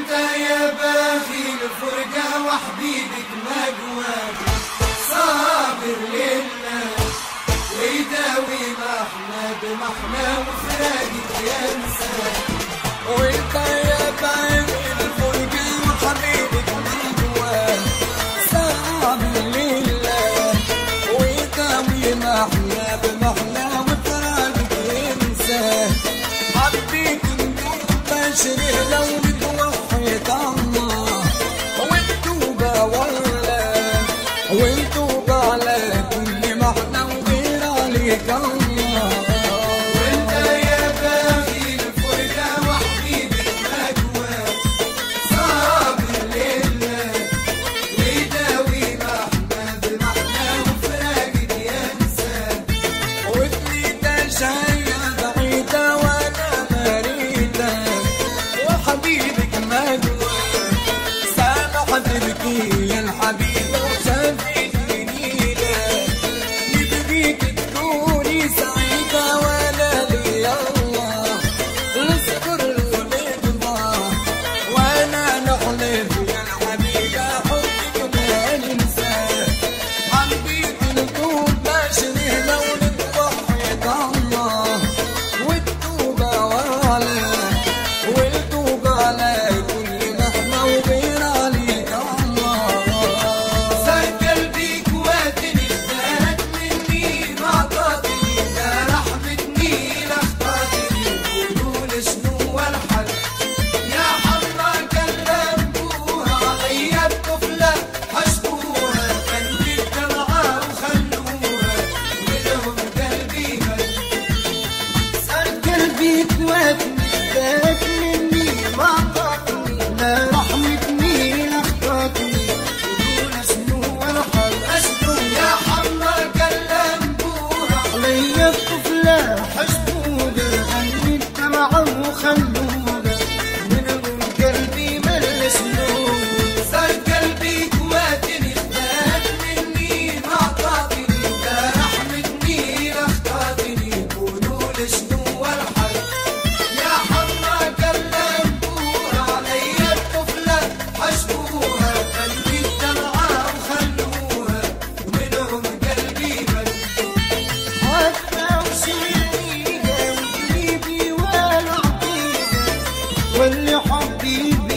وانت يا باغي الفرقة وحبيبك ما قواك صابر لله ويداوي محنا بمحنا وفراقك ينسى. وانت يا باغي الفرقة وحبيبك ما قواك صابر لله ويداوي محنا بمحنا وفراقك ينسى. حبيت بشري لو بتوحد الله والتوبة والتوبة على كل محنى وغير عليك الله. وانت يا باغي الفرقة وحبيبك ما قواك صابر لله ويداوي محنا بمحنا وفراقك ينسى. وتريد شاية بعيدة وانا مريدة وحبيبك ما قواك سامح تبكي يا الحبيبة وشافيك جميلة نبغيك تكوني سعيدة ولا لي الله نذكر ونرضى وانا نحلف يا الحبيبة حبك ما ننسى. حبيت نتوب بشري لو نتوحد الله والتوبة على كل محنى وغير عليك الله. صار قلبي قواتني ازدادت مني ما عطاتني لا رحمتني لا اخطاتني قولوا شنو الحل يا حمرا كلمتوها عليا الطفلة حسبوها قلبي الدمعة وخلوها ولهم قلبي مل. صار قلبي قواتني ازدادت مني ما عطاتني لا رحمتني لا اخطاتني قولوا شنو الحل اشنو يا حمرا كلمتوها عليا الطفلة حسبوها قلبي الدمعة وخلوها منهم قلبي مل شنو. صار قلبي قواتني ازداد مني ما عطاتني لا رحمتني لا اخطاتني قولوا شنو الحل يا حمرا كلمتوها عليا الطفلة حسبوها قلبي الدمعة وخلوها ومنهم قلبي مل. حتى وسيريها وقريبي ولا عقيدة واللي حبيبي